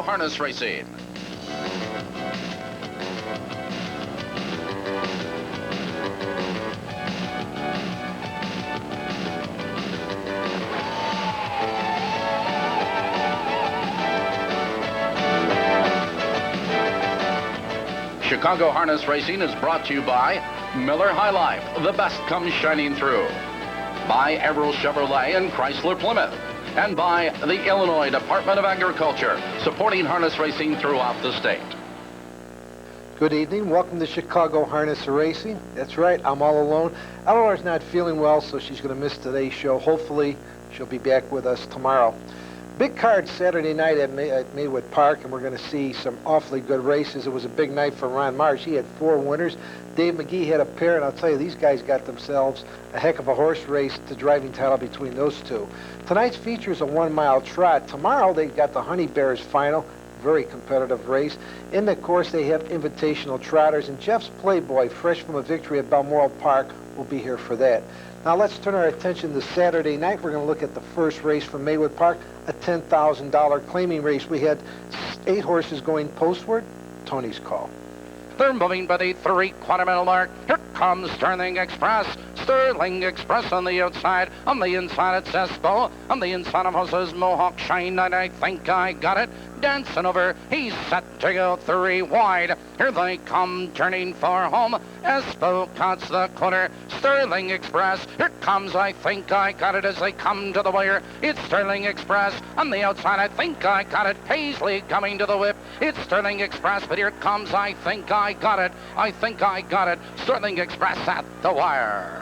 Chicago Harness Racing. Chicago Harness Racing is brought to you by Miller High Life, the best comes shining through. By Everell Chevrolet and Chrysler Plymouth. And by the Illinois Department of Agriculture, supporting harness racing throughout the state. Good evening. Welcome to Chicago Harness Racing. That's right, I'm all alone. Eleanor's not feeling well, so she's going to miss today's show. Hopefully, she'll be back with us tomorrow. Big card Saturday night at Maywood Park, and we're going to see some awfully good races. It was a big night for Ron Marsh. He had 4 winners. Dave McGee had a pair, and I'll tell you, these guys got themselves a heck of a horse race, the driving title between those two. Tonight's feature is a 1-mile trot. Tomorrow they got the Honey Bears final, very competitive race. In the course they have invitational trotters, and Jeff's Playboy, fresh from a victory at Balmoral Park, will be here for that. Now let's turn our attention to Saturday night. We're going to look at the first race from Maywood Park, a $10,000 claiming race. We had 8 horses going postward. Tony's call. They're moving by the 3/4 mark. Here comes Sterling Express. Sterling Express on the outside. On the inside it's Espo. On the inside of horses Mohawk Shine, and I think I got it. Dancing over, he's set to go 3 wide. Here they come, turning for home. Espo cuts the corner. Sterling Express. Here comes, I think I got it as they come to the wire. It's Sterling Express. On the outside, I think I got it. Paisley coming to the whip. It's Sterling Express, but here comes, I think I got it. I think I got it. Sterling Express at the wire.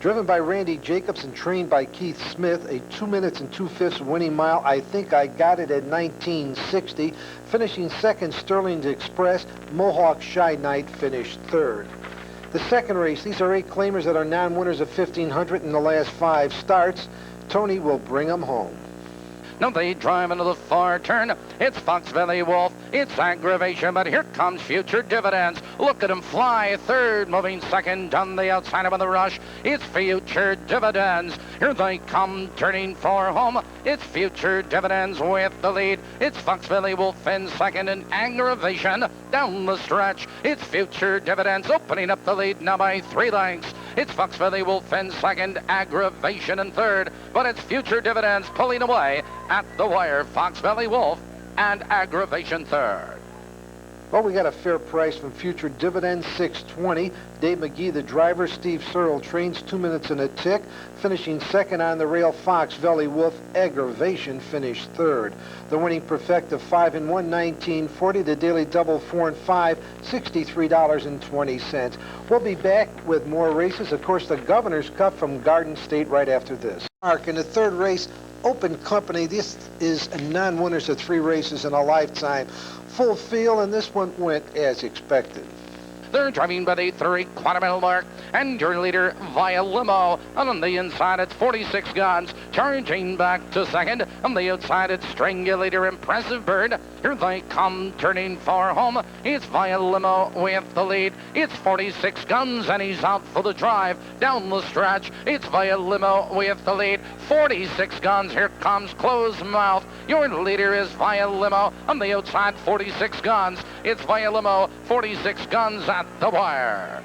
Driven by Randy Jacobs and trained by Keith Smith, a 2 minutes and 2/5 winning mile. I think I got it at 1960. Finishing second, Sterling Express. Mohawk Shy Knight finished third. The second race, these are 8 claimers that are non-winners of 1,500 in the last 5 starts. Tony will bring them home. Now they drive into the far turn. It's Fox Valley Wolf. It's Aggravation, but here comes Future Dividends. Look at him fly. Third, moving second on the outside of the rush. It's Future Dividends. Here they come, turning for home. It's Future Dividends with the lead. It's Fox Valley Wolf in second, and Aggravation down the stretch. It's Future Dividends opening up the lead now by 3 lengths. It's Fox Valley Wolf in second, Aggravation in third, but it's Future Dividends pulling away at the wire. Fox Valley Wolf and Aggravation third. Well, we got a fair price from Future Dividends, $6.20. Dave McGee, the driver. Steve Searle trains 2 minutes and a tick. Finishing second on the rail, Fox Valley Wolf. Aggravation finished third. The winning Perfecta, 5 and 1, $19.40. The daily double, 4 and 5, $63.20. We'll be back with more races. Of course, the Governor's Cup from Garden State right after this. Mark, in the third race, Open Company. This is non-winners of 3 races in a lifetime. Full field, and this one went as expected. They're driving by the 3/4 mark, and your leader via limo. And on the inside, it's 46 Guns, charging back to second. On the outside, it's Strangulator, Impressive Bird. Here they come, turning for home. It's via limo with the lead. It's 46 Guns, and he's out for the drive down the stretch. It's via limo with the lead. 46 Guns, here comes Closed Mouth. Your leader is via limo. On the outside, 46 Guns. It's via limo, 46 Guns at the wire.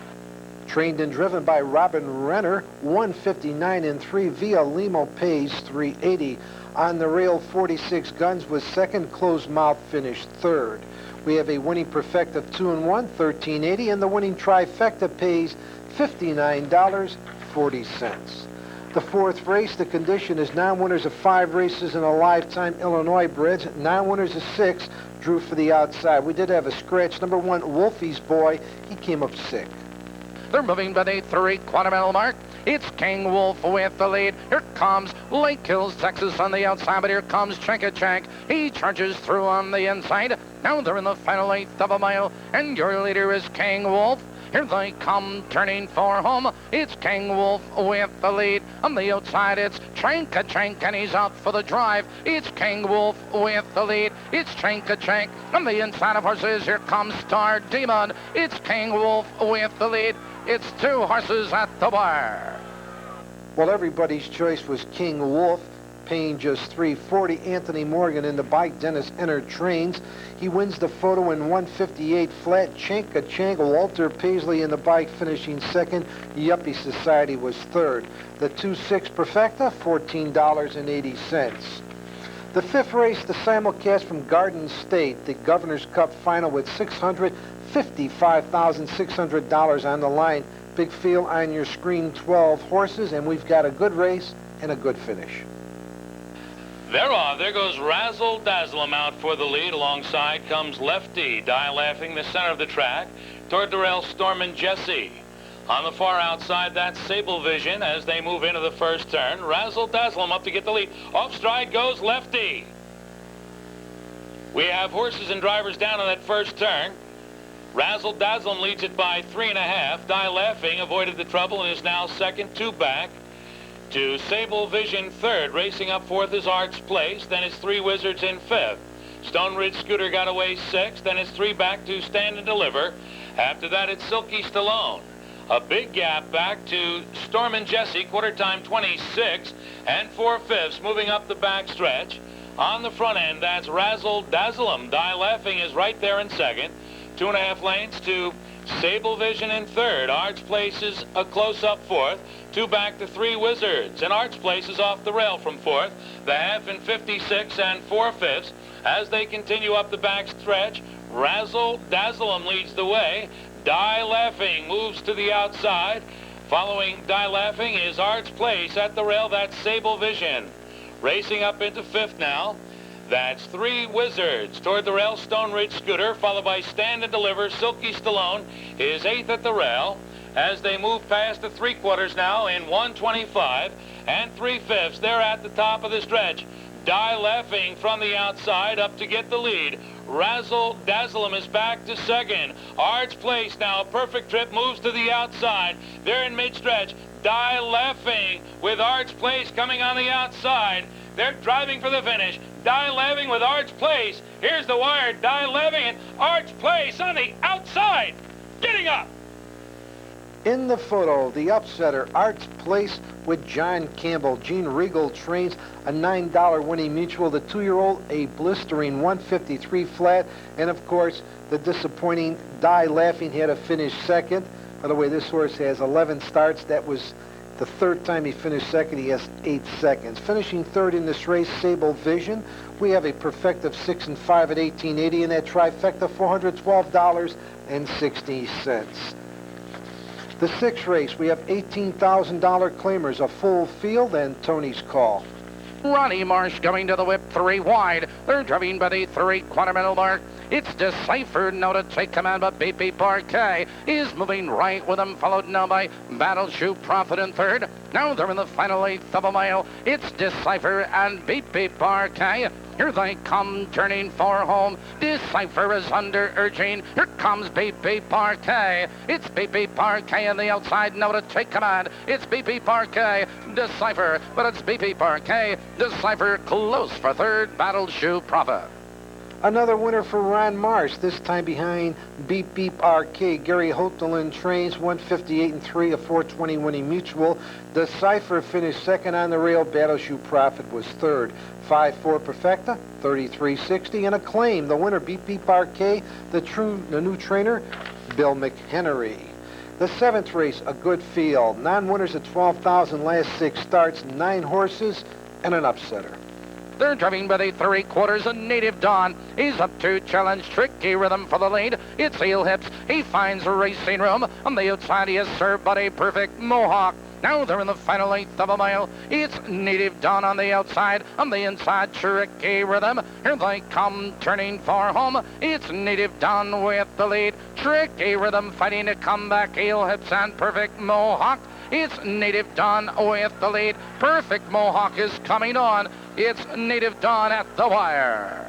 Trained and driven by Robin Renner, 159 and 3. Via Limo pays $3.80. On the rail, 46 Guns was second. Closed Mouth finished third. We have a winning Perfecta of 2 and 1, $13.80, and the winning Trifecta pays $59.40. The fourth race, the condition is non-winners of 5 races in a lifetime. Illinois breds, non-winners of 6, drew for the outside. We did have a scratch. Number 1, Wolfie's Boy. He came up sick. They're moving by the 3/4 mark. It's King Wolf with the lead. Here comes Lake Hills, Texas on the outside, but here comes Chank. He charges through on the inside. Now they're in the final 1/8 of a mile, and your leader is King Wolf. Here they come, turning for home. It's King Wolf with the lead. On the outside, it's Chank, and he's out for the drive. It's King Wolf with the lead. It's Chank. On the inside of horses, here comes Star Demon. It's King Wolf with the lead. It's 2 horses at the wire. Well, everybody's choice was King Wolf. paying just $3.40. Anthony Morgan in the bike. Dennis Ennard trains. He wins the photo in 1:58 flat. Chenka Changle, Walter Paisley in the bike, finishing second. Yuppie Society was third. The 2-6 Perfecta, $14.80. The fifth race, the simulcast from Garden State, the Governor's Cup final with $655,600 on the line. Big field on your screen, 12 horses, and we've got a good race and a good finish. They're off. There goes Razzle Dazzle out for the lead. Alongside comes Lefty, Die Laughing, the center of the track. Toward the rail, Storm and Jesse. On the far outside, that's Sable Vision as they move into the first turn. Razzle Dazzle up to get the lead. Off stride goes Lefty. We have horses and drivers down on that first turn. Razzle Dazzle leads it by 3.5. Die Laughing avoided the trouble and is now second, 2 back to Sable Vision third. Racing up fourth is Arts Place, then it's 3 Wizards in fifth. Stone Ridge Scooter got away sixth, then it's 3 back to Stand and Deliver. After that, it's Silky Stallone. A big gap back to Storm and Jesse, quarter time 26 and 4/5, moving up the back stretch. On the front end, that's Razzle Dazzle. Die Laughing is right there in second. 2.5 lanes to Sable Vision in third. Arts Place is a close-up fourth. 2 back to 3 Wizards. And Arts Place is off the rail from fourth. The half in 56 and 4/5 as they continue up the back stretch. Razzle Dazzle leads the way. Die Laughing moves to the outside. Following Die Laughing is Arts Place at the rail. That's Sable Vision. Racing up into fifth now. That's 3 Wizards. Toward the rail, Stone Ridge Scooter, followed by Stand and Deliver. Silky Stallone is 8th at the rail as they move past the 3/4 now in 1:25 and 3/5. They're at the top of the stretch. Die Laughing from the outside up to get the lead. Razzle Dazzle is back to second. Arts Place now, Perfect Trip moves to the outside. They're in mid-stretch. Die Laughing with Arts Place coming on the outside. They're driving for the finish. Die Laughing with Arts Place. Here's the wire. Die Laughing and Arts Place on the outside. Getting up. In the photo, the upsetter, Arts Place with John Campbell. Gene Regal trains a $9 winning mutual. The 2-year-old, a blistering 1:53 flat. And, of course, the disappointing Die Laughing had to finish second. By the way, this horse has 11 starts. That was the third time he finished second. He has 8 seconds. Finishing third in this race, Sable Vision. We have a Perfecta of 6 and 5 at $18.80, and that trifecta, $412.60. The sixth race, we have $18,000 claimers, a full field, and Tony's call. Ronnie Marsh going to the whip, 3 wide. They're driving by the 3/4 mark. It's deciphered now to take command, but BP Parquet is moving right with them, followed now by Battle Shoe Prophet in third. Now they're in the final 1/8 of a mile. It's Decipher and BP Parquet. Here they come, turning for home. Decipher is under urging. Here comes BP Parquet. It's BP Parquet on the outside now to take command. It's BP Parquet, Decipher, but it's BP Parquet. Decipher close for third, Battle Shoe Prophet. Another winner for Ron Marsh, this time behind Beep Beep Arcade. Gary Hotelin trains 1:58 and 3, a 4:20 winning mutual. Decipher finished second on the rail. Battle Shoe Prophet was third. 5-4 Perfecta, 33.60, and Acclaim. The winner, Beep Beep Arcade, the new trainer, Bill McHenry. The seventh race, a good field. Non-winners at 12,000, last 6 starts, 9 horses, and an upsetter. They're driving by the 3/4, a Native Dawn. He's up to challenge Tricky Rhythm for the lead. It's heel hips. He finds racing room. On the outside, he is served by a Perfect Mohawk. Now they're in the final 1/8 of a mile. It's Native Dawn on the outside. On the inside, Tricky Rhythm. Here they come, turning for home. It's Native Dawn with the lead. Tricky Rhythm fighting to come back. Heel hips and Perfect Mohawk. It's Native Dawn with the lead. Perfect Mohawk is coming on. It's Native Dawn at the wire.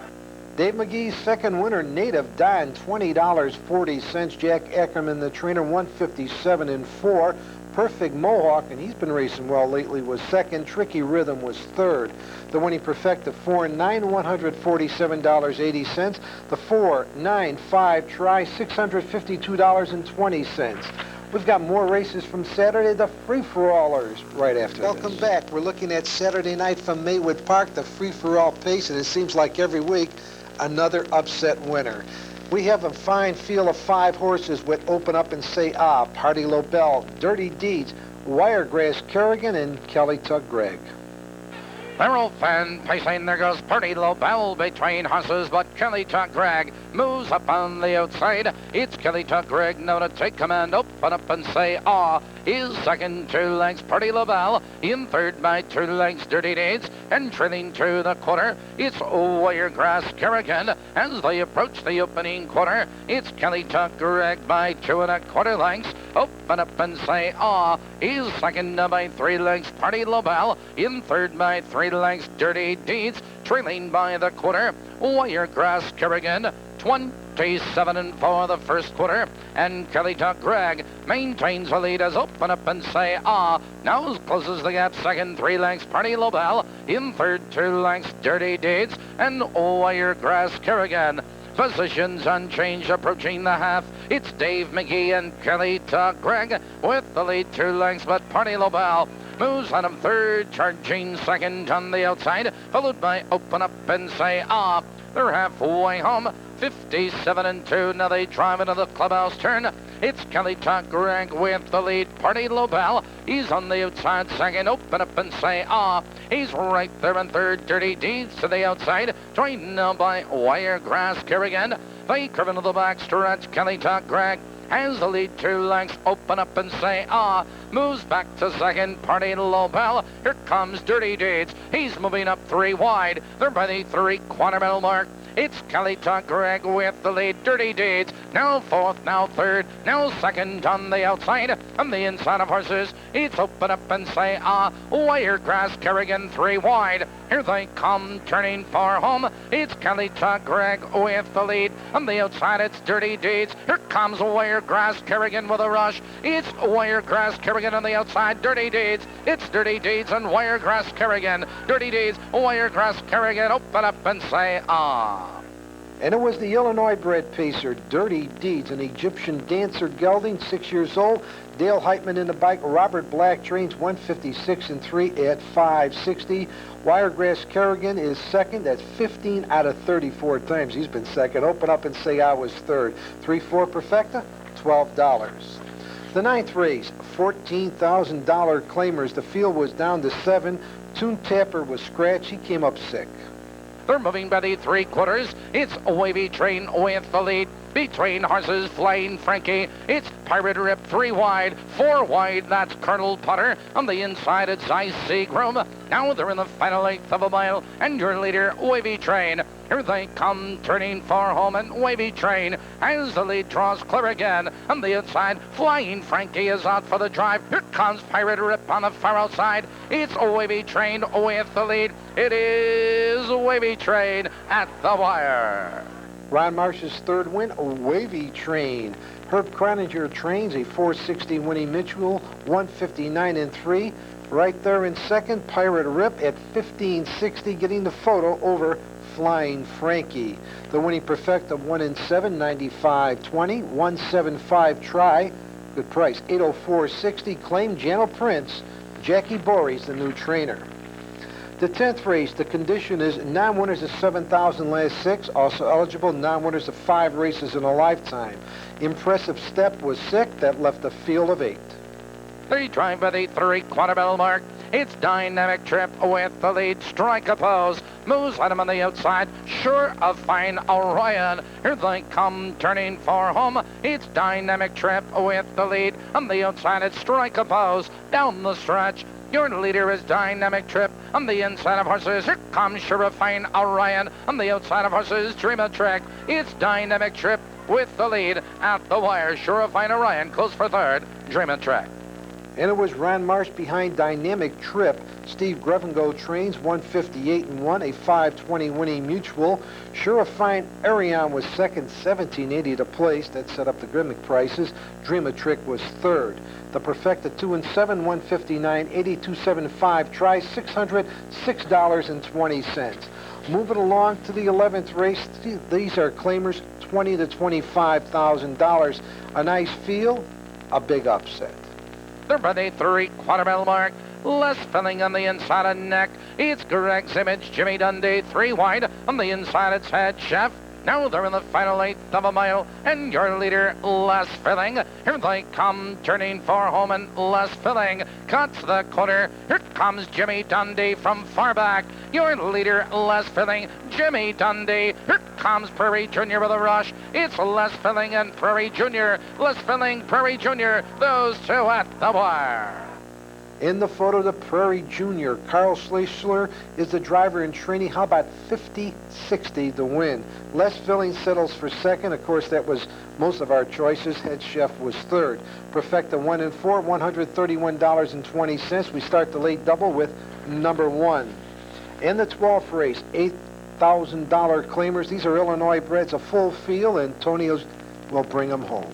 Dave McGee's second winner, Native Dawn, $20.40. Jack Ackerman, the trainer, 157 and 4. Perfect Mohawk, and he's been racing well lately, was second. Tricky Rhythm was third. The winning Perfecta, 4-9, $147.80. The 4-9-5 try, $652.20. We've got more races from Saturday, the free-for-allers, right after Welcome back. We're looking at Saturday night from Maywood Park, the free-for-all pace, and it seems like every week, another upset winner. We have a fine field of 5 horses with Open Up and Say Ah, Party Lobel, Dirty Deeds, Wiregrass, Kerrigan, and Kelly Tug Greg. Barrel fan pacing, there goes Party Lobel between horses, but Kelly Tug Greg moves up on the outside. It's Kelly Tug Greg now to take command. Open Up and Say Ah is second, 2 lengths Party Lobel. In third by 2 lengths Dirty Deeds, and trailing to the quarter, it's Wiregrass Kerrigan. As they approach the opening quarter, it's Kelly Tug Greg by 2 1/4 lengths. Open Up and Say Ah is second by 3 lengths Party Lobel. In third by 3 lengths Dirty Deeds, trailing by the quarter, Wiregrass Kerrigan. 27 for the first quarter, and Kelly Tug Greg maintains the lead as Open Up and Say Ah now closes the gap. Second, 3 lengths Party Lobel. In third, 2 lengths Dirty Deeds, and Wiregrass Kerrigan. Positions unchanged approaching the half. It's Dave McGee and Kelly Tug Greg with the lead 2 lengths, but Party Lobel moves on him third, charging second on the outside, followed by Open Up and Say Ah. They're halfway home, 57-2. Now they drive into the clubhouse turn. It's Kelly Tug Greg with the lead. Party Lobel, he's on the outside second. Open Up and Say Ah. He's right there in third. Dirty Deeds to the outside, joined now by Wiregrass Kerrigan. They curve into the back stretch. Kelly Tug Greg has the lead 2 lengths. Open Up and Say Ah moves back to second. Party Lobel. Here comes Dirty Deeds. He's moving up 3 wide. They're by the 3/4 mile mark. It's Kelly Tug Greg with the lead. Dirty Deeds now fourth, now third, now second on the outside. On the inside of horses, it's Open Up and Say Ah. Wiregrass Kerrigan 3 wide. Here they come, turning for home. It's Kelly Tug Greg with the lead. On the outside, it's Dirty Deeds. Here comes Wiregrass Kerrigan with a rush. It's Wiregrass Kerrigan on the outside. Dirty Deeds. It's Dirty Deeds and Wiregrass Kerrigan. Dirty Deeds, Wiregrass Kerrigan. Open Up and Say Ah. And it was the Illinois-bred pacer, Dirty Deeds, an Egyptian dancer gelding, 6 years old. Dale Heitman in the bike. Robert Black trains 156-3 at 560. Wiregrass Kerrigan is second. That's 15 out of 34 times he's been second. Open Up and Say I was third. 3-4 Perfecta, $12. The 9th race, $14,000 claimers. The field was down to 7. Toon Tapper was scratched. He came up sick. They're moving by the 3/4. It's Wavy Train with the lead. Between horses, Flying Frankie. It's Pirate Rip 3 wide, 4 wide. That's Colonel Potter. On the inside, it's Icy Groom. Now they're in the final 1/8 of a mile, and your leader, Wavy Train. Here they come, turning for home, and Wavy Train as the lead draws clear again. On the inside, Flying Frankie is out for the drive. Here comes Pirate Rip on the far outside. It's Wavy Train with the lead. It is Wavy Train at the wire. Ron Marsh's third win, a Wavy Train. Herb Croninger trains a 460 Winnie Mitchell, 159-3. Right there in second, Pirate Rip at 1560, getting the photo over Flying Frankie. The winning Perfecta 1-7, 95-20, 175 try. Good price, 804.60. Claim Jano Prince. Jackie Borey's the new trainer. The 10th race, the condition is non-winners of 7,000 last 6, also eligible non-winners of 5 races in a lifetime. Impressive Step was sick, that left a field of 8. They drive by the 3/4 mile mark. It's Dynamic Trip with the lead. Strike a pose. Moves on him on the outside. Sure of Fine Orion. Here they come, turning for home. It's Dynamic Trip with the lead. On the outside, it's Strike a pose. Down the stretch, your leader is Dynamic Trip. On the inside of horses, here comes Sure of Fine Orion. On the outside of horses, Dream a Trick. It's Dynamic Trip with the lead at the wire. Sure of Fine Orion close for third. Dream a Trick. And it was Ron Marsh behind Dynamic Trip. Steve Grevengo trains 158-1, a 520 Winnie Mutual. Sure of Fine Arion was second, 1780 to place. That set up the Grimmick prices. Dream a Trick was third. The Perfecta 2-7, 159, 82.75. Try $606.20. Moving along to the 11th race. These are claimers, $20,000 to $25,000. A nice field. a big upset. They're by the 3/4 mile mark. Less filling on the inside of neck. It's Greg's Image, Jimmy Dundee, 3 wide. On the inside, it's Head Chef. Now they're in the final 1/8 of a mile, and your leader, Less Filling. Here they come, turning for home, and Less Filling cuts the corner. Here comes Jimmy Dundee from far back. Your leader, Less Filling, Jimmy Dundee. Here comes Prairie Junior with a rush. It's Less Filling and Prairie Junior. Less Filling, Prairie Junior, those two at the wire. In the photo, the Prairie Junior. Carl Schleisler is the driver in training. How about 50-60 the win? Less Filling settles for second. Of course, that was most of our choices. Head Chef was third. Perfecta 1 and 4, $131.20. We start the late double with number 1. In the 12th race, $8,000 claimers. These are Illinois breds, a full field, and Antonio's will bring them home.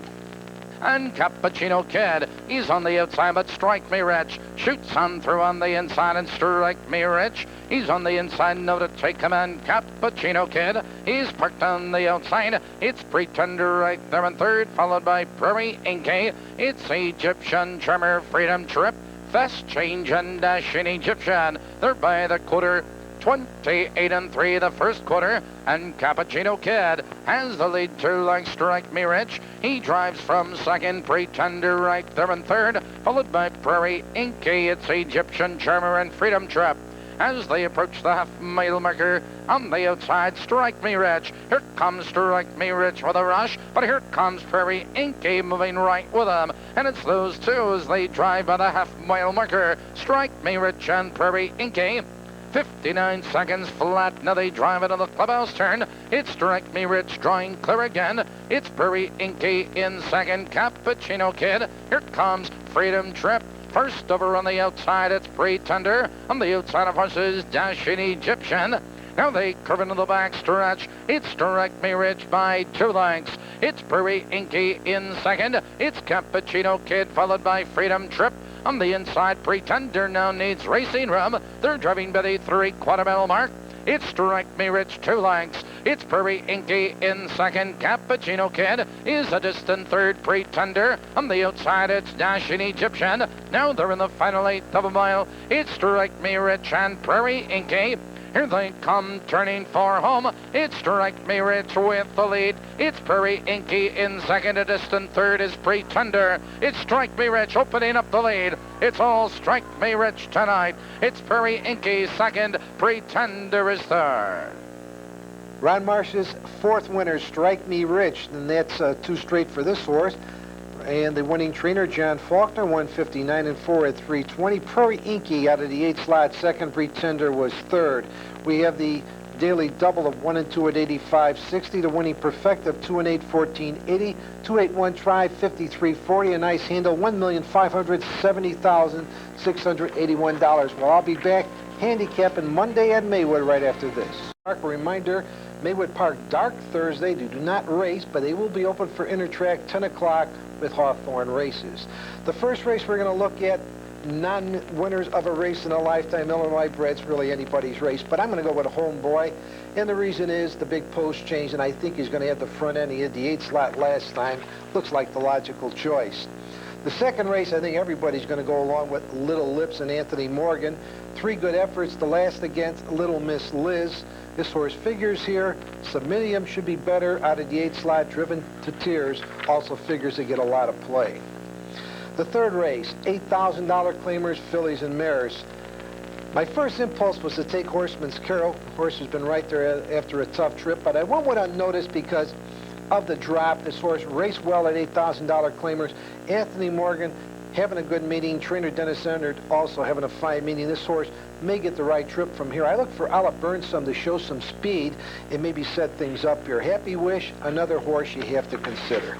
And Cappuccino Kid, he's on the outside, but Strike Me Rich shoots on through on the inside, and Strike Me Rich, he's on the inside, no to take him, and Cappuccino Kid, he's parked on the outside. It's Pretender right there in third, followed by Prairie Inky. It's Egyptian Charmer, Freedom Trip, Fast Change, and Dashing Egyptian. They're by the quarter. 28 and 3 the first quarter, and Cappuccino Kid has the lead 2 like Strike Me Rich. He drives from second, Pretender right there in third, followed by Prairie Inky. It's Egyptian Charmer and Freedom Trap. As they approach the half-mile marker, on the outside, Strike Me Rich. Here comes Strike Me Rich with a rush, but here comes Prairie Inky moving right with them. And it's those two as they drive by the half-mile marker. Strike Me Rich and Prairie Inky. 59 seconds flat. Now they drive into the clubhouse turn. It's Strike Me Rich drawing clear again. It's Prairie Inky in second. Cappuccino Kid. Here comes Freedom Trip. First over on the outside, it's Pretender. On the outside of horses, Dashing Egyptian. Now they curve into the back stretch. It's Strike Me Rich by 2 lengths. It's Prairie Inky in second. It's Cappuccino Kid followed by Freedom Trip. On the inside, Pretender now needs racing room. They're driving by the 3/4 mile mark. It's Strike Me Rich 2 lengths. It's Prairie Inky in second. Cappuccino Kid is a distant third. Pretender. On the outside, it's Dashing Egyptian. Now they're in the final 1/8 of a mile. It's Strike Me Rich and Prairie Inky. Here they come, turning for home. It's Strike Me Rich with the lead. It's Prairie Inky in second. A distant third is Pretender. It's Strike Me Rich opening up the lead. It's all Strike Me Rich tonight. It's Prairie Inky second. Pretender is third. Ron Marsh's 4th winner, Strike Me Rich, and that's 2 straight for this horse. And the winning trainer, John Faulkner, 159 and 4 at 320. Prairie Inky out of the 8 slot second. Pretender was third. We have the daily double of 1 and 2 at 85.60. The winning Perfecta of 2 and 8, 14.80. 281 try, 53.40. A nice handle, $1,570,681. Well, I'll be back handicapping Monday at Maywood right after this. A reminder, Maywood Park dark Thursday. They do not race, but they will be open for Intertrack 10 o'clock with Hawthorne races. The first race we're going to look at, non-winners of a race in a lifetime. Illinois bred's really anybody's race, but I'm going to go with a homeboy. And the reason is the big post change, and I think he's going to have the front end. He had the 8 slot last time. Looks like the logical choice. The second race, I think everybody's going to go along with Little Lips and Anthony Morgan. 3 good efforts, the last against Little Miss Liz. This horse figures here. Submitium should be better out of the 8 slot, driven to tears. Also figures to get a lot of play. The third race, $8,000 claimers, fillies and mares. My first impulse was to take Horseman's Carol. The horse has been right there after a tough trip, but I went with Unnoticed because of the drop. This horse raced well at $8,000 claimers. Anthony Morgan having a good meeting. Trainer Dennis Ennard also having a fine meeting. This horse may get the right trip from here. I look for Olive Burnsome to show some speed and maybe set things up here. Happy Wish, another horse you have to consider.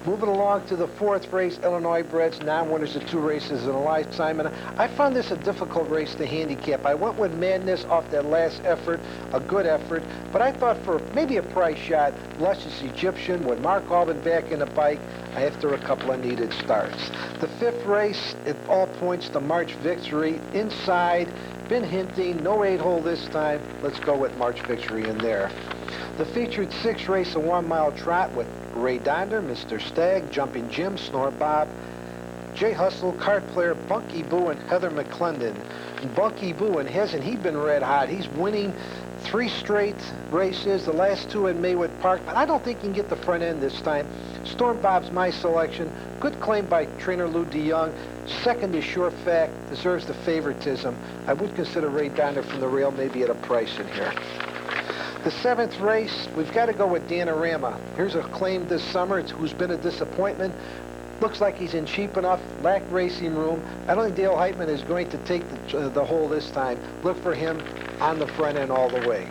Moving along to the 4th race, Illinois breds, non-winners of 2 races in a lifetime. And I found this a difficult race to handicap. I went with Madness off that last effort, a good effort. But I thought for maybe a price shot, Luscious Egyptian, with Mark Alban back in the bike after a couple of needed starts. The 5th race, it all points to March Victory. Inside, been hinting, no 8-hole this time. Let's go with March Victory in there. The featured 6th race, a 1 mile trot with Ray Donder, Mr. Stagg, Jumping Jim, Snore Bob, Jay Hustle, card player Bunky Boo, and Heather McClendon. Bunky Boo, and hasn't he been red hot? He's winning 3 straight races, the last 2 in Maywood Park, but I don't think he can get the front end this time. Storm Bob's my selection. Good claim by trainer Lou DeYoung. Second is Sure Fact, deserves the favoritism. I would consider Ray Donder from the rail, maybe at a price in here. The 7th race, we've got to go with Danorama. Here's a claim this summer who's been a disappointment. Looks like he's in cheap enough, lack racing room. I don't think Dale Heitman is going to take the hole this time. Look for him on the front end all the way.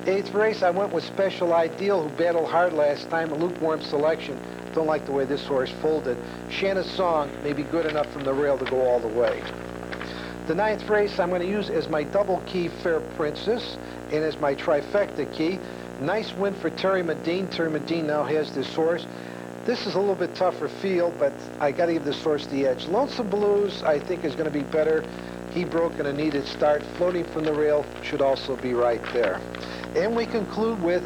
8th race, I went with Special Ideal, who battled hard last time, a lukewarm selection. Don't like the way this horse folded. Shanna's Song may be good enough from the rail to go all the way. The 9th race, I'm going to use as my double key Fair Princess and as my trifecta key. Nice win for Terry Medine. Terry Medine now has this horse. This is a little bit tougher field, but I got to give this horse the edge. Lonesome Blues, I think, is going to be better. He broke in a needed start. Floating from the rail should also be right there. And we conclude with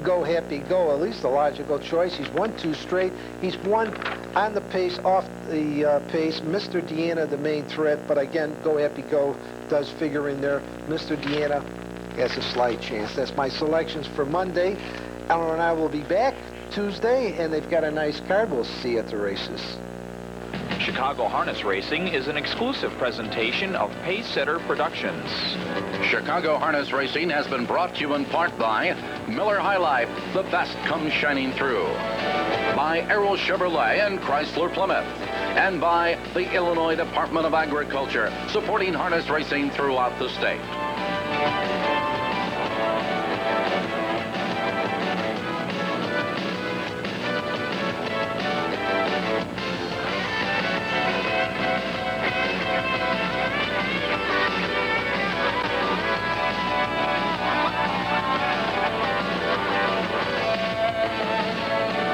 Go Happy Go, at least a logical choice. He's won 2 straight. He's won on the pace, off the pace. Mr. Deanna, the main threat, but again, Go Happy Go does figure in there. Mr. Deanna has a slight chance. That's my selections for Monday. Alan and I will be back Tuesday, and they've got a nice card. We'll see you at the races. Chicago Harness Racing is an exclusive presentation of Pacesetter Productions. Chicago Harness Racing has been brought to you in part by Miller High Life, the best comes shining through, by Errol Chevrolet and Chrysler Plymouth, and by the Illinois Department of Agriculture, supporting harness racing throughout the state.